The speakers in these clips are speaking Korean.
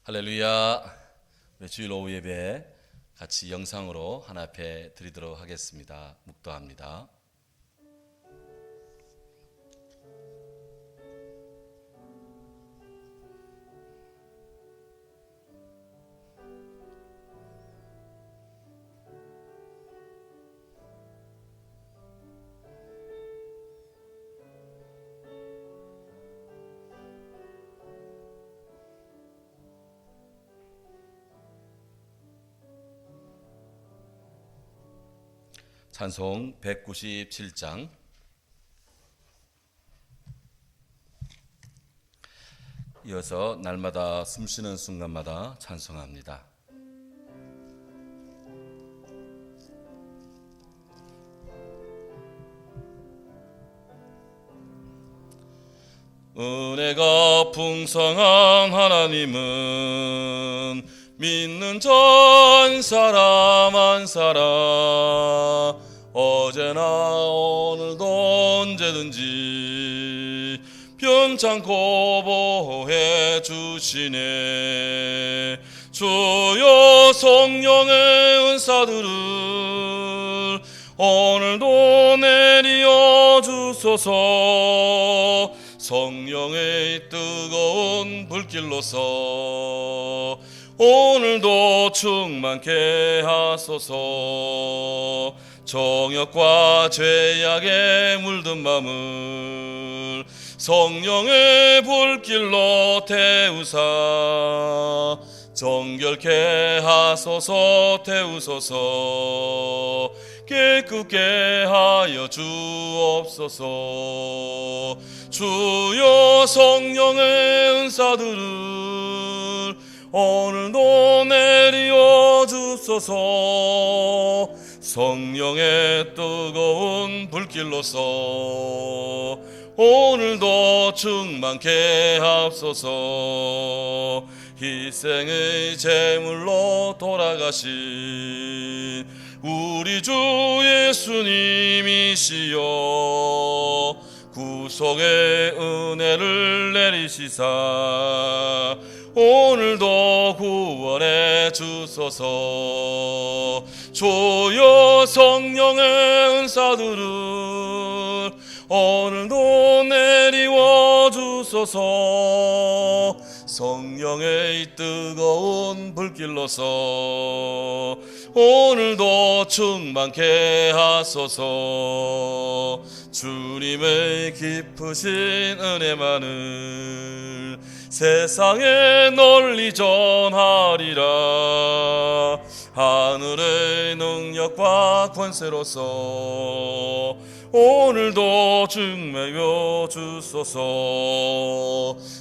할렐루야. 우리 주일 오후 예배 같이 영상으로 하나 앞에 드리도록 하겠습니다. 묵도합니다. 찬송 197장. 이어서 날마다 숨쉬는 순간마다 찬송합니다. 은혜가 풍성한 하나님은 믿는 자 한 사람 한 사람 어제나 오늘도 언제든지 변창고 보호해 주시네. 주여 성령의 은사들을 오늘도 내리어 주소서. 성령의 뜨거운 불길로서 오늘도 충만케 하소서. 정욕과 죄악에 물든 맘을 성령의 불길로 태우사 정결케 하소서. 태우소서. 깨끗게 하여 주옵소서. 주여 성령의 은사들을 오늘도 내리어 주소서. 성령의 뜨거운 불길로서 오늘도 충만케 하소서. 희생의 제물로 돌아가신 우리 주 예수님이시여 구속의 은혜를 내리시사 오늘도 구원해 주소서. 주여 성령의 은사들을 오늘도 내리워 주소서. 성령의 뜨거운 불길로서 오늘도 충만케 하소서. 주님의 깊으신 은혜만을 세상에 널리 전하리라. 하늘의 능력과 권세로서 오늘도 증매여 주소서.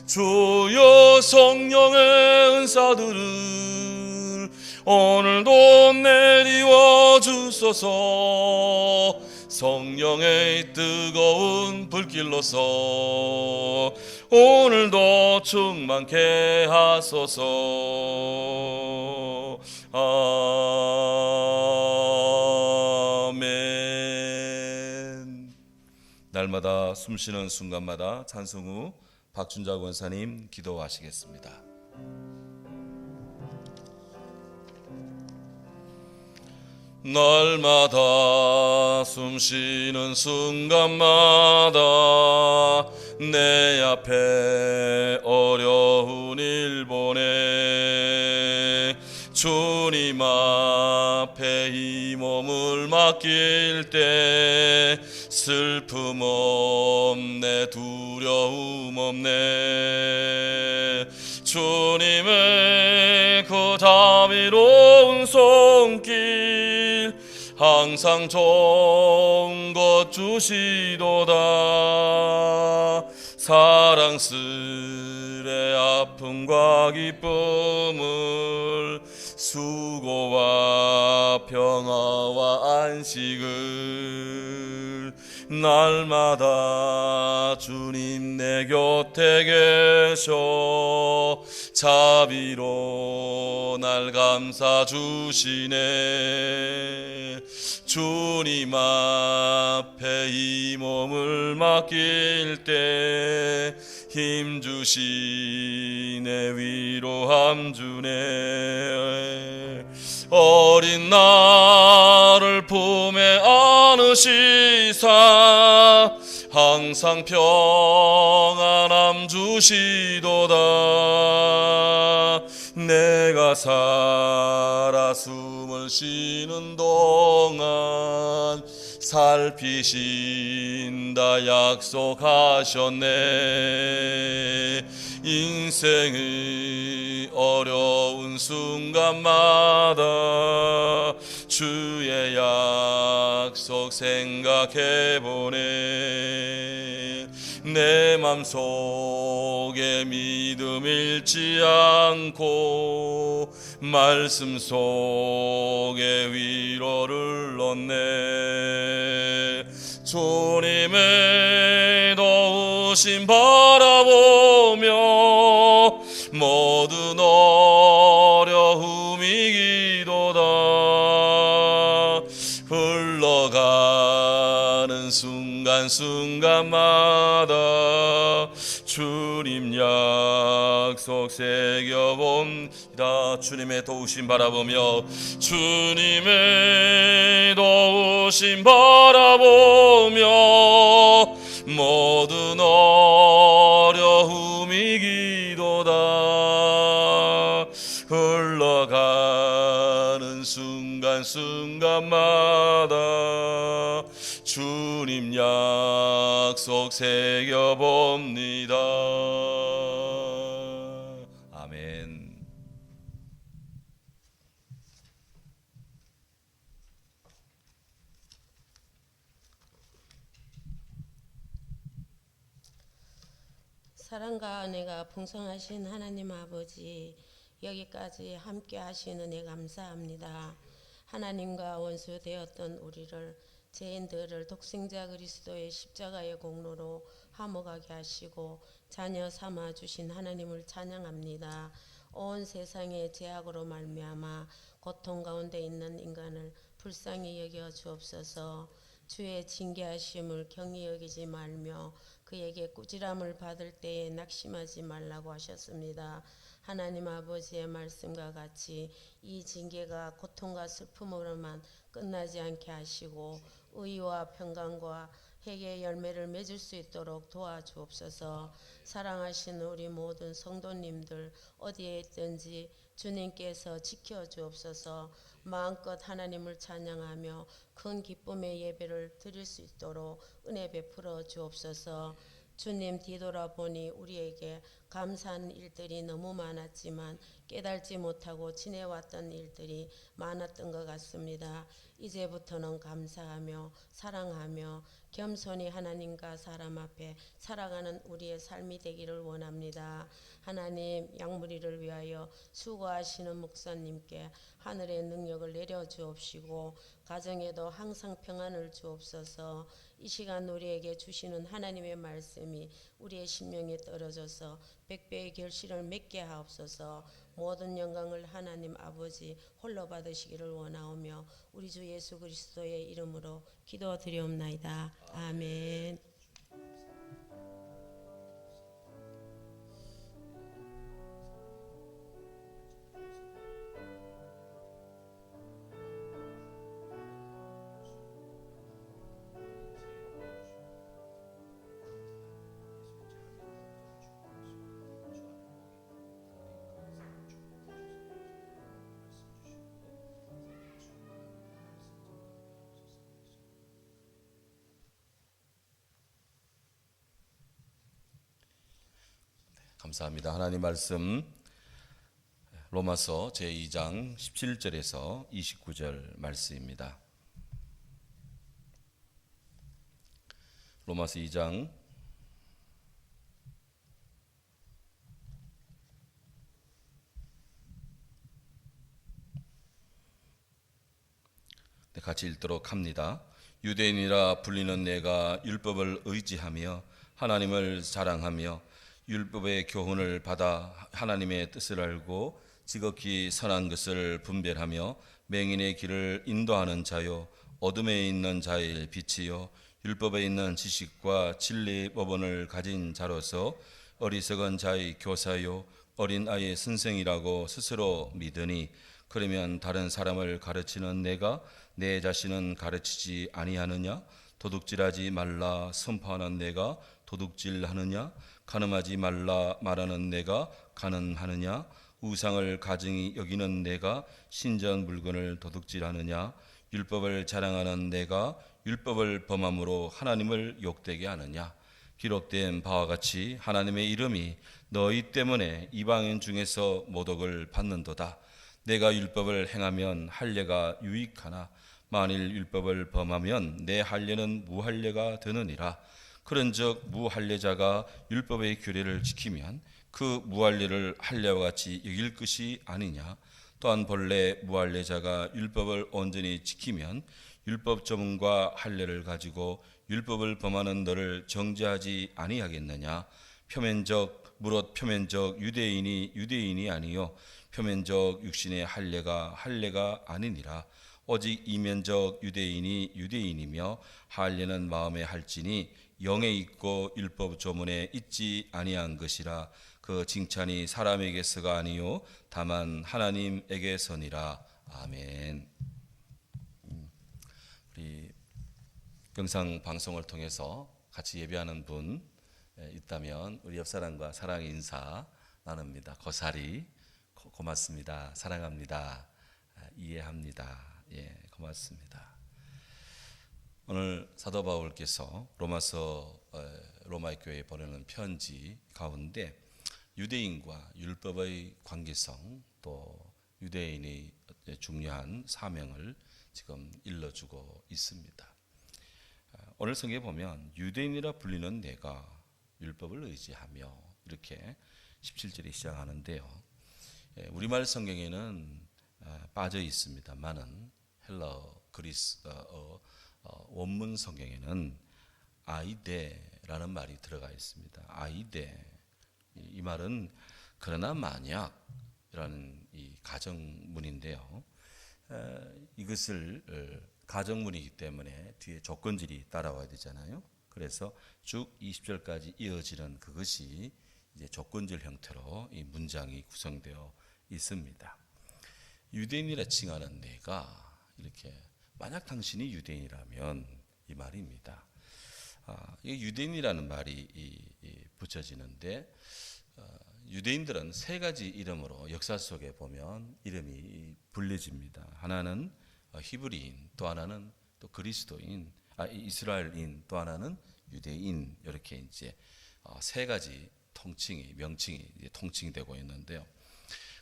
주여 성령의 은사들을 오늘도 내리워 주소서. 성령의 뜨거운 불길로서 오늘도 충만케 하소서. 아멘. 날마다 숨쉬는 순간마다 찬송 후 박준자 권사님 기도하시겠습니다. 날마다 숨쉬는 순간마다 내 앞에 어려운 일 보내 주님 앞에 이 몸을 맡길 때 슬픔 없네 두려움 없네. 주님의 그 자비로운 손길 항상 좋은 것 주시도다. 사랑스레 아픔과 기쁨을 수고와 평화와 안식을 날마다 주님 내 곁에 계셔 자비로 날 감싸 주시네. 주님 앞에 이 몸을 맡길 때 힘주시네 위로함 주네. 어린 나를 품에 안으시사 항상 평안함 주시도다. 내가 살아 숨을 쉬는 동안 살피신다 약속하셨네. 인생의 어려운 순간마다 주의 약속 생각해보네. 내 맘속에 믿음 잃지 않고 말씀 속에 위로를 얻네. 주님의 도우심 바라보며 모든 어려움 이기도다. 흘러가는 순간순간마다 주님 약속 새겨봅니다. 주님의 도우심 바라보며 주님의 도우심 바라보며 모든 어려움 이기도다. 흘러가는 순간순간마다 주님 약속 새겨봅니다. 아멘. 사랑과 은혜가 풍성하신 하나님 아버지, 여기까지 함께 하신 은혜 감사합니다. 하나님과 원수 되었던 우리를, 죄인들을 독생자 그리스도의 십자가의 공로로 화목하게 하시고 자녀 삼아 주신 하나님을 찬양합니다. 온 세상의 죄악으로 말미암아 고통 가운데 있는 인간을 불쌍히 여겨 주옵소서. 주의 징계하심을 경히 여기지 말며 그에게 꾸지람을 받을 때에 낙심하지 말라고 하셨습니다. 하나님 아버지의 말씀과 같이 이 징계가 고통과 슬픔으로만 끝나지 않게 하시고 의와 평강과 회개의 열매를 맺을 수 있도록 도와주옵소서. 사랑하시는 우리 모든 성도님들 어디에 있든지 주님께서 지켜주옵소서. 마음껏 하나님을 찬양하며 큰 기쁨의 예배를 드릴 수 있도록 은혜 베풀어 주옵소서. 주님 뒤돌아보니 우리에게 감사한 일들이 너무 많았지만 깨달지 못하고 지내왔던 일들이 많았던 것 같습니다. 이제부터는 감사하며 사랑하며 겸손히 하나님과 사람 앞에 살아가는 우리의 삶이 되기를 원합니다. 하나님, 양무리를 위하여 수고하시는 목사님께 하늘의 능력을 내려주옵시고 가정에도 항상 평안을 주옵소서. 이 시간 우리에게 주시는 하나님의 말씀이 우리의 심령에 떨어져서 백배의 결실을 맺게 하옵소서. 모든 영광을 하나님 아버지 홀로 받으시기를 원하오며 우리 주 예수 그리스도의 이름으로 기도드리옵나이다. 아멘. 감사합니다. 하나님 말씀 로마서 제2장 17절에서 29절 말씀입니다. 로마서 2장 같이 읽도록 합니다. 유대인이라 불리는 내가 율법을 의지하며 하나님을 자랑하며 율법의 교훈을 받아 하나님의 뜻을 알고 지극히 선한 것을 분별하며 맹인의 길을 인도하는 자요 어둠에 있는 자의 빛이요 율법에 있는 지식과 진리의 법원을 가진 자로서 어리석은 자의 교사요 어린 아이의 선생이라고 스스로 믿으니 그러면 다른 사람을 가르치는 내가 내 자신은 가르치지 아니하느냐? 도둑질하지 말라 선포하는 내가 도둑질하느냐? 간음하지 말라 말하는 내가 간음하느냐? 우상을 가증히 여기는 내가 신전 물건을 도둑질하느냐? 율법을 자랑하는 내가 율법을 범함으로 하나님을 욕되게 하느냐? 기록된 바와 같이 하나님의 이름이 너희 때문에 이방인 중에서 모독을 받는도다. 내가 율법을 행하면 할례가 유익하나 만일 율법을 범하면 내 할례는 무할례가 되느니라. 그런즉 무할례자가 율법의 규례를 지키면 그 무할례를 할례와 같이 여길 것이 아니냐. 또한 본래 무할례자가 율법을 온전히 지키면 율법 조문과 할례를 가지고 율법을 범하는 너를 정죄하지 아니하겠느냐. 무릇 표면적 유대인이 아니요 표면적 육신의 할례가 아니니라. 오직 이면적 유대인이 유대인이며 할례는 마음에 할지니 영에 있고 율법 조문에 있지 아니한 것이라. 그 칭찬이 사람에게서가 아니요 다만 하나님에게서니라. 아멘. 우리 영상 방송을 통해서 같이 예배하는 분 있다면 우리 옆 사람과 사랑의 인사 나눕니다. 고사리 고맙습니다. 사랑합니다. 이해합니다. 예, 고맙습니다. 오늘 사도 바울께서 로마의 교회에 보내는 편지 가운데 유대인과 율법의 관계성 또 유대인의 중요한 사명을 지금 일러주고 있습니다. 오늘 성경에 보면 유대인이라 불리는 내가 율법을 의지하며 이렇게 17절에 시작하는데요. 우리말 성경에는 빠져 있습니다만은 헬라어 그리스어 원문 성경에는 아이데라는 말이 들어가 있습니다. 아이데 이 말은 그러나 만약이라는 이 가정문인데요. 이것을 가정문이기 때문에 뒤에 조건질이 따라와야 되잖아요. 그래서 쭉 20절까지 이어지는 그것이 이제 조건질 형태로 이 문장이 구성되어 있습니다. 유대인이라 칭하는 내가 이렇게 만약 당신이 유대인이라면 이 말입니다. 이 유대인이라는 말이 붙여지는데 유대인들은 세 가지 이름으로 역사 속에 보면 이름이 불려집니다. 하나는 히브리인, 또 하나는 또 그리스도인, 이스라엘인, 또 하나는 유대인 이렇게 이제 세 가지 명칭이 통칭되고 있는데요.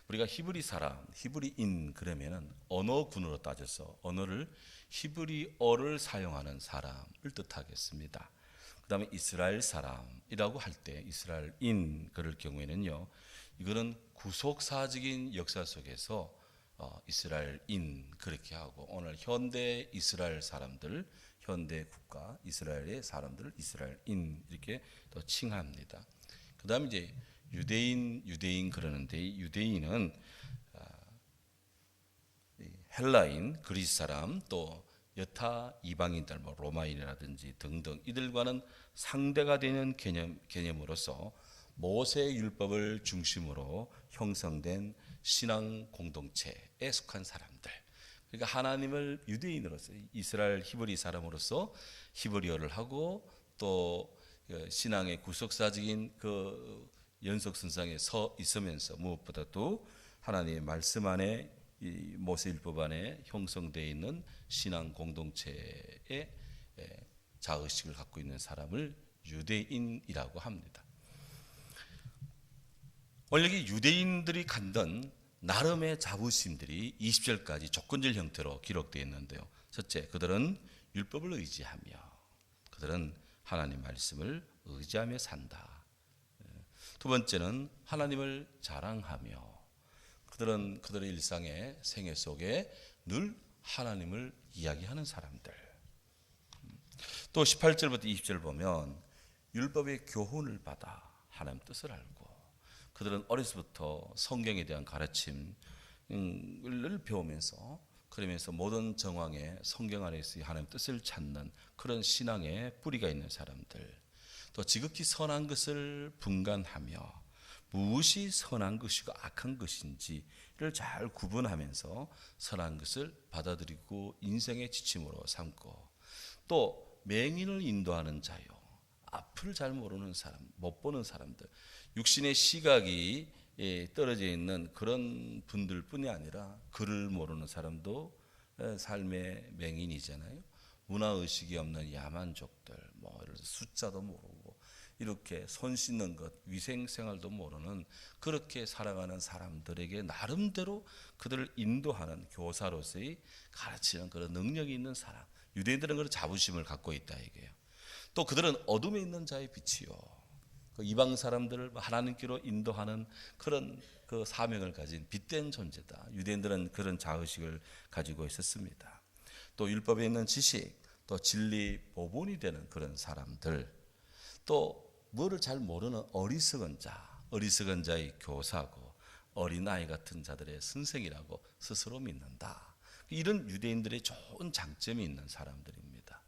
우리가 히브리인 그러면은 언어군으로 따져서 언어를 히브리어를 사용하는 사람을 뜻하겠습니다. 그다음에 이스라엘 사람이라고 할 때 이스라엘인 그럴 경우에는요. 이거는 구속사적인 역사 속에서 이스라엘인 그렇게 하고 오늘 현대 이스라엘 사람들, 현대 국가 이스라엘의 사람들을 이스라엘인 이렇게 또 칭합니다. 그다음에 이제 유대인 그러는데 유대인은 헬라인, 그리스 사람 또 여타 이방인들 뭐 로마인이라든지 등등 이들과는 상대가 되는 개념으로서 모세 율법을 중심으로 형성된 신앙 공동체에 속한 사람들. 그러니까 하나님을 유대인으로서 이스라엘 히브리 사람으로서 히브리어를 하고 또 신앙의 구속사적인 그 연속선상에 서 있으면서 무엇보다도 하나님의 말씀 안에 이 모세율법 안에 형성되어 있는 신앙 공동체의 자의식을 갖고 있는 사람을 유대인이라고 합니다. 원래 유대인들이 갖는 나름의 자부심들이 20절까지 조건질 형태로 기록되어 있는데요. 첫째, 그들은 율법을 의지하며 그들은 하나님 말씀을 의지하며 산다. 두 번째는 하나님을 자랑하며 그들은 그들의 일상의 생애 속에 늘 하나님을 이야기하는 사람들. 또 18절부터 20절 보면 율법의 교훈을 받아 하나님 뜻을 알고 그들은 어려서부터 성경에 대한 가르침을 배우면서 그러면서 모든 정황에 성경 안에서 하나님 뜻을 찾는 그런 신앙의 뿌리가 있는 사람들, 또 지극히 선한 것을 분간하며 무엇이 선한 것이고 악한 것인지를 잘 구분하면서 선한 것을 받아들이고 인생의 지침으로 삼고, 또 맹인을 인도하는 자요, 앞을 잘 모르는 사람, 못 보는 사람들, 육신의 시각이 떨어져 있는 그런 분들뿐이 아니라 글을 모르는 사람도 삶의 맹인이잖아요. 문화의식이 없는 야만족들, 뭐 숫자도 모르고 이렇게 손 씻는 것, 위생생활도 모르는 그렇게 살아가는 사람들에게 나름대로 그들을 인도하는 교사로서의 가르치는 그런 능력이 있는 사람, 유대인들은 그런 자부심을 갖고 있다 이게요. 또 그들은 어둠에 있는 자의 빛이요, 그 이방 사람들을 하나님께로 인도하는 그런 그 사명을 가진 빛된 존재다. 유대인들은 그런 자의식을 가지고 있었습니다. 또 율법에 있는 지식, 또 진리 보본이 되는 그런 사람들, 또 뭐를 잘 모르는 어리석은 자, 어리석은 자의 교사고 어린아이 같은 자들의 선생이라고 스스로 믿는다. 이런 유대인들의 좋은 장점이 있는 사람들입니다.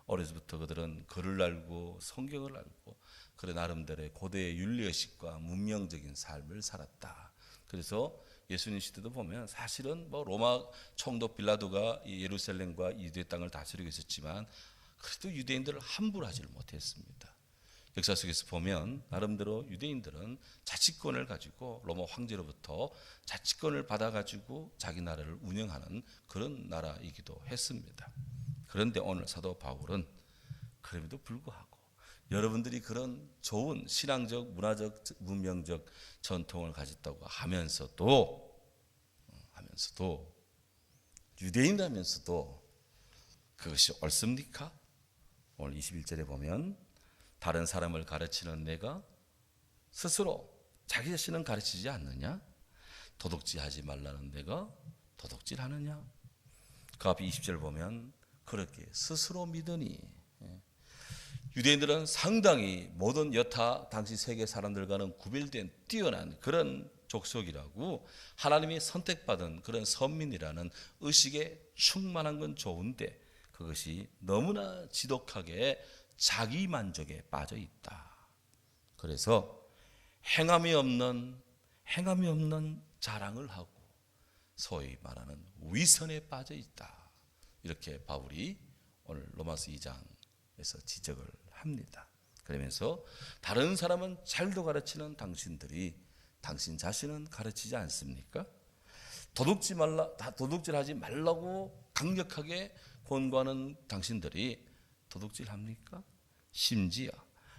어려서부터 그들은 글을 알고 성경을 알고 그래 나름대로의 고대의 윤리의식과 문명적인 삶을 살았다. 그래서 예수님 시대도 보면 사실은 뭐 로마 총독 빌라도가 예루살렘과 유대 땅을 다스리고 있었지만 그래도 유대인들을 함부로 하지를 못했습니다. 역사 속에서 보면 나름대로 유대인들은 자치권을 가지고 로마 황제로부터 자치권을 받아가지고 자기 나라를 운영하는 그런 나라이기도 했습니다. 그런데 오늘 사도 바울은 그럼에도 불구하고 여러분들이 그런 좋은 신앙적, 문화적, 문명적 전통을 가졌다고 하면서도 유대인이라면서도 그것이 옳습니까? 오늘 21절에 보면 다른 사람을 가르치는 내가 스스로 자기 자신은 가르치지 않느냐? 도둑질하지 말라는 내가 도둑질하느냐? 그 앞에 20절 보면 그렇게 스스로 믿으니, 유대인들은 상당히 모든 여타 당시 세계 사람들과는 구별된 뛰어난 그런 족속이라고, 하나님이 선택받은 그런 선민이라는 의식에 충만한 건 좋은데 그것이 너무나 지독하게 자기 만족에 빠져 있다. 그래서 행함이 없는 자랑을 하고 소위 말하는 위선에 빠져 있다. 이렇게 바울이 오늘 로마서 2장에서 지적을 합니다. 그러면서 다른 사람은 잘도 가르치는 당신들이 당신 자신은 가르치지 않습니까? 도둑질하지 말라고 강력하게 권고하는 당신들이 도둑질합니까? 심지어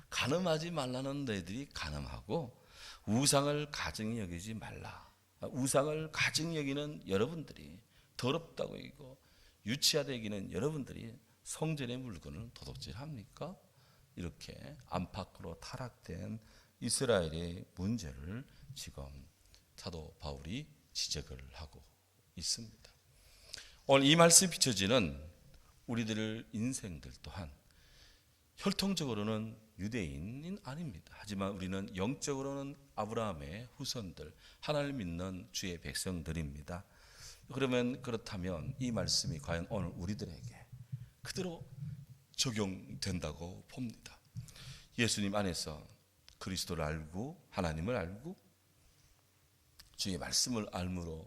간음하지 말라는 너희들이 간음하고 우상을 가증히 여기지 말라. 우상을 가증히 여기는 여러분들이 더럽다고 여기고 유치하다 여기는 여러분들이 성전의 물건을 도둑질합니까? 이렇게 안팎으로 타락된 이스라엘의 문제를 지금 사도 바울이 지적을 하고 있습니다. 오늘 이 말씀이 비춰지는 우리들 인생들 또한 혈통적으로는 유대인은 아닙니다. 하지만 우리는 영적으로는 아브라함의 후손들, 하나님을 믿는 주의 백성들입니다. 그러면 그렇다면 이 말씀이 과연 오늘 우리들에게 그대로 적용된다고 봅니다. 예수님 안에서 그리스도를 알고 하나님을 알고 주의 말씀을 알므로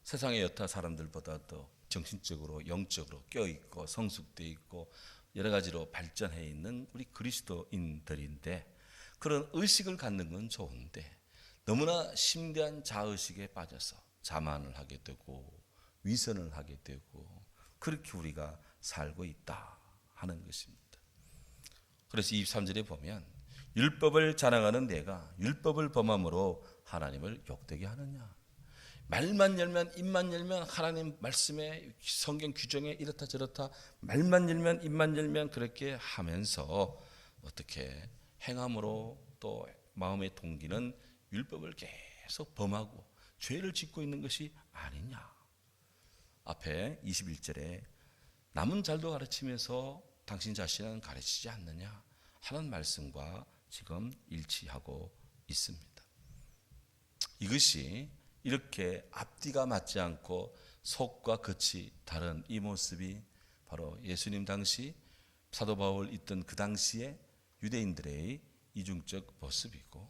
세상의 여타 사람들보다도 정신적으로 영적으로 껴있고 성숙되어 있고 여러 가지로 발전해 있는 우리 그리스도인들인데, 그런 의식을 갖는 건 좋은데 너무나 심대한 자의식에 빠져서 자만을 하게 되고 위선을 하게 되고 그렇게 우리가 살고 있다 하는 것입니다. 그래서 23절에 보면 율법을 자랑하는 내가 율법을 범함으로 하나님을 욕되게 하느냐? 말만 열면 입만 열면 하나님 말씀에 성경 규정에 이렇다 저렇다 말만 열면 입만 열면 그렇게 하면서 어떻게 행함으로 또 마음의 동기는 율법을 계속 범하고 죄를 짓고 있는 것이 아니냐? 앞에 21절에 남은 잘도 가르치면서 당신 자신은 가르치지 않느냐 하는 말씀과 지금 일치하고 있습니다. 이것이 이렇게 앞뒤가 맞지 않고 속과 겉이 다른 이 모습이 바로 예수님 당시 사도 바울 있던 그 당시에 유대인들의 이중적 모습이고,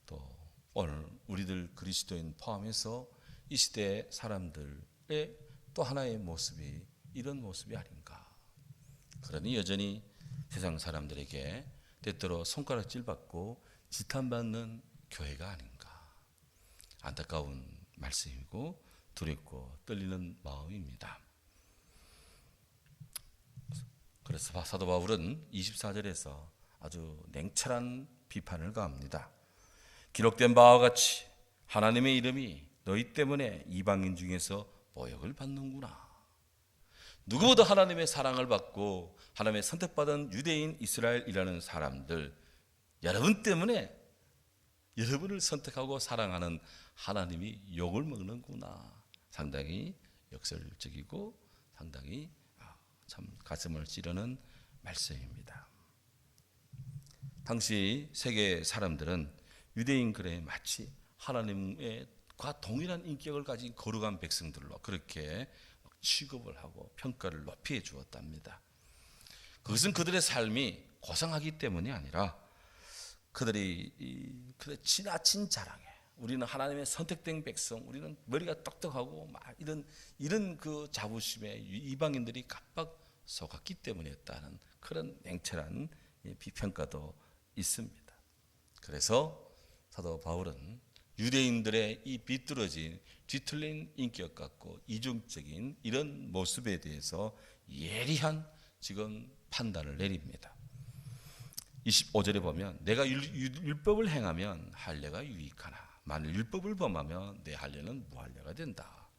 또 오늘 우리들 그리스도인 포함해서 이 시대 사람들의 또 하나의 모습이 이런 모습이 아닌가. 그러니 여전히 세상 사람들에게 때때로 손가락질 받고 지탄받는 교회가 아닌가. 안타까운 말씀이고 두렵고 떨리는 마음입니다. 그래서 사도 바울은 24절에서 아주 냉철한 비판을 가합니다. 기록된 바와 같이 하나님의 이름이 너희 때문에 이방인 중에서 모욕을 받는구나. 누구보다 하나님의 사랑을 받고 하나님의 선택받은 유대인 이스라엘이라는 사람들, 여러분 때문에 여러분을 선택하고 사랑하는 하나님이 욕을 먹는구나. 상당히 역설적이고 상당히 참 가슴을 찌르는 말씀입니다. 당시 세계 사람들은 유대인 글에 마치 하나님과 동일한 인격을 가진 거룩한 백성들로 그렇게 취급을 하고 평가를 높이 해 주었답니다. 그것은 그들의 삶이 고상하기 때문이 아니라 그들의 지나친 자랑에, 우리는 하나님의 선택된 백성, 우리는 머리가 똑똑하고 막 이런 그 자부심에 이방인들이 깜빡 속았기 때문이었다는 그런 냉철한 비평가도 있습니다. 그래서 사도 바울은 유대인들의 이 비뚤어진 뒤틀린 인격 같고 이중적인 이런 모습에 대해서 예리한 지금 판단을 내립니다. 25절에 보면 내가 율법을 행하면 할례가 유익하나 만일 율법을 범하면 내 할례는 무할례가 된다.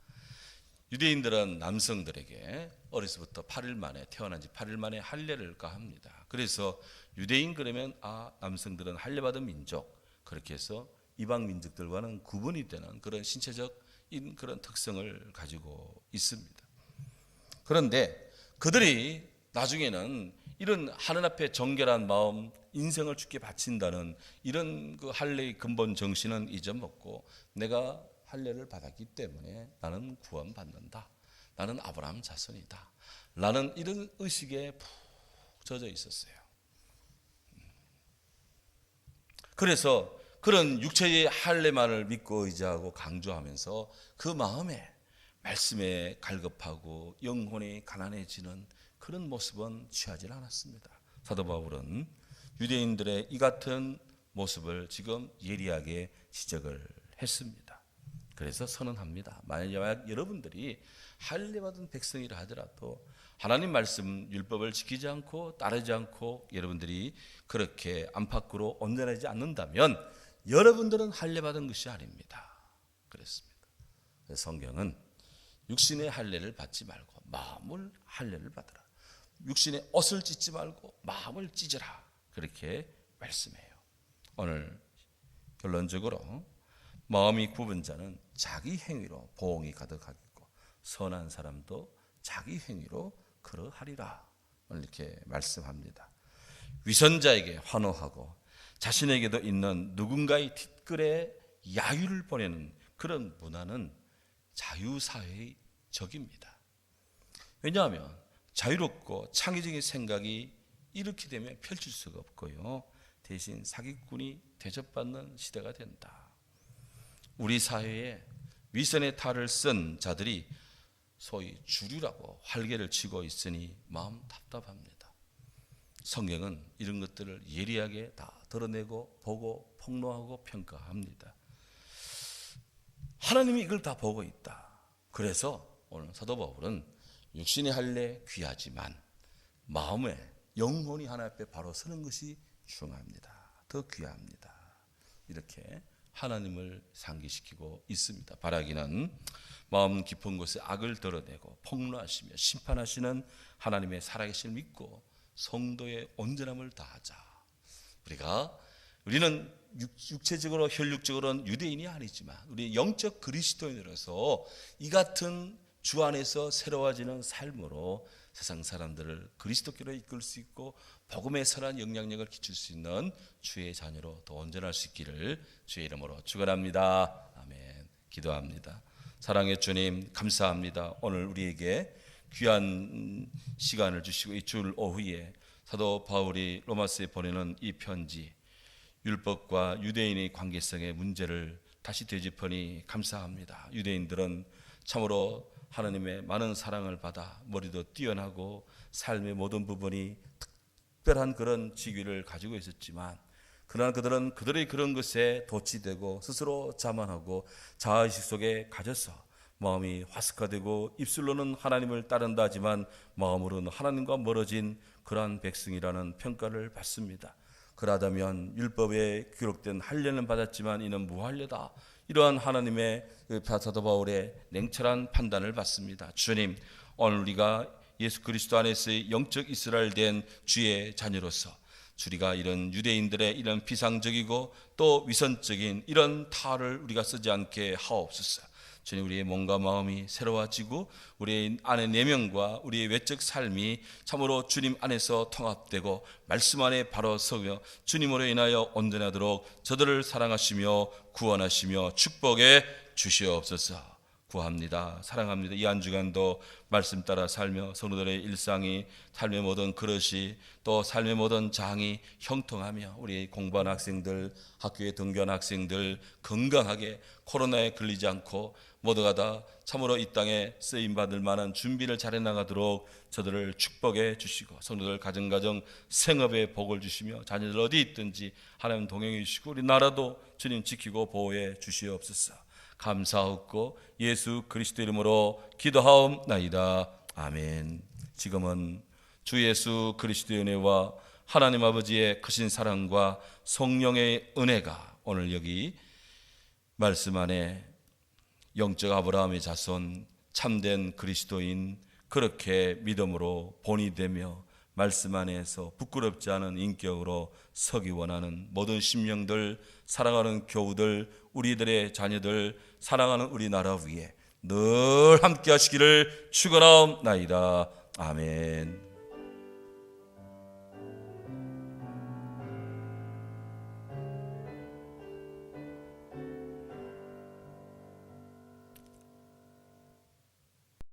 유대인들은 남성들에게 어려서부터 8일 만에 태어난 지 8일 만에 할례를 가합니다. 그래서 유대인 그러면 남성들은 할례 받은 민족, 그렇게 해서 이방 민족들과는 구분이 되는 그런 신체적인 그런 특성을 가지고 있습니다. 그런데 그들이 나중에는 이런 하늘 앞에 정결한 마음, 인생을 주께 바친다는 이런 그 할례의 근본 정신은 잊어먹고 내가 할례를 받았기 때문에 나는 구원받는다. 나는 아브라함 자손이다. 라는 이런 의식에 푹 젖어 있었어요. 그래서 그런 육체의 할례만을 믿고 의지하고 강조하면서 그 마음에 말씀에 갈급하고 영혼이 가난해지는 그런 모습은 취하지 않았습니다. 사도 바울은 유대인들의 이 같은 모습을 지금 예리하게 지적을 했습니다. 그래서 선언합니다. 만약 여러분들이 할례받은 백성이라 하더라도 하나님 말씀 율법을 지키지 않고 따르지 않고 여러분들이 그렇게 안팎으로 온전하지 않는다면 여러분들은 할례받은 것이 아닙니다. 그랬습니다. 그래서 성경은 육신의 할례를 받지 말고 마음을 할례를 받으라. 육신의 옷을 찢지 말고 마음을 찢으라. 그렇게 말씀해요. 오늘 결론적으로 마음이 굽은 자는 자기 행위로 보응이 가득하겠고 선한 사람도 자기 행위로 그러하리라. 이렇게 말씀합니다. 위선자에게 환호하고 자신에게도 있는 누군가의 뒷글에 야유를 보내는 그런 문화는 자유사회의 적입니다. 왜냐하면 자유롭고 창의적인 생각이 이렇게 되면 펼칠 수가 없고요. 대신 사기꾼이 대접받는 시대가 된다. 우리 사회에 위선의 탈을 쓴 자들이 소위 주류라고 활개를 치고 있으니 마음 답답합니다. 성경은 이런 것들을 예리하게 다 드러내고 보고 폭로하고 평가합니다. 하나님이 이걸 다 보고 있다. 그래서 오늘 사도 바울은 육신의 할례 귀하지만 마음에 영혼이 하나 앞에 바로 서는 것이 중요합니다. 더 귀합니다. 이렇게 하나님을 상기시키고 있습니다. 바라기는 마음 깊은 곳에 악을 드러내고 폭로하시며 심판하시는 하나님의 살아계심을 믿고 성도의 온전함을 다하자. 우리는 육체적으로 혈육적으로는 유대인이 아니지만 우리 영적 그리스도인으로서 이 같은 주 안에서 새로워지는 삶으로 세상 사람들을 그리스도께로 이끌 수 있고 복음의 선한 영향력을 끼칠 수 있는 주의 자녀로 더 온전할 수 있기를 주의 이름으로 축원합니다. 아멘. 기도합니다. 사랑의 주님, 감사합니다. 오늘 우리에게 귀한 시간을 주시고 이 주일 오후에 사도 바울이 로마서에 보내는 이 편지, 율법과 유대인의 관계성의 문제를 다시 되짚으니 감사합니다. 유대인들은 참으로 하나님의 많은 사랑을 받아 머리도 뛰어나고 삶의 모든 부분이 특별한 그런 직위를 가지고 있었지만, 그러나 그들은 그들의 그런 것에 도취되고 스스로 자만하고 자아의식 속에 갇혀서 마음이 화석화되고 입술로는 하나님을 따른다 하지만 마음으로는 하나님과 멀어진 그러한 백성이라는 평가를 받습니다. 그러다면 율법에 기록된 할례는 받았지만 이는 무할례다, 이러한 하나님의 사도 바울의 냉철한 판단을 받습니다. 주님, 오늘 우리가 예수 그리스도 안에서의 영적 이스라엘 된 주의 자녀로서 우리가 이런 유대인들의 이런 비상적이고 또 위선적인 이런 타를 우리가 쓰지 않게 하옵소서. 주님, 우리의 몸과 마음이 새로워지고 우리의 안의 내면과 우리의 외적 삶이 참으로 주님 안에서 통합되고 말씀 안에 바로 서며 주님으로 인하여 온전하도록 저들을 사랑하시며 구원하시며 축복해 주시옵소서. 구합니다. 사랑합니다. 이 한 주간도 말씀 따라 살며 성도들의 일상이, 삶의 모든 그릇이, 또 삶의 모든 장이 형통하며 우리 공부하는 학생들, 학교에 등교하는 학생들 건강하게 코로나에 걸리지 않고 모두가 다 참으로 이 땅에 쓰임받을 만한 준비를 잘해 나가도록 저들을 축복해 주시고 성도들 가정가정 생업에 복을 주시며 자녀들 어디 있든지 하나님 동행해 주시고 우리 나라도 주님 지키고 보호해 주시옵소서. 감사하고 예수 그리스도 이름으로 기도하옵나이다. 아멘. 지금은 주 예수 그리스도의 은혜와 하나님 아버지의 크신 사랑과 성령의 은혜가 오늘 여기 말씀 안에 영적 아브라함의 자손 참된 그리스도인, 그렇게 믿음으로 본이 되며 말씀 안에서 부끄럽지 않은 인격으로 서기 원하는 모든 심령들, 사랑하는 교우들, 우리들의 자녀들, 사랑하는 우리나라 위에 늘 함께 하시기를 축원하옵나이다. 아멘.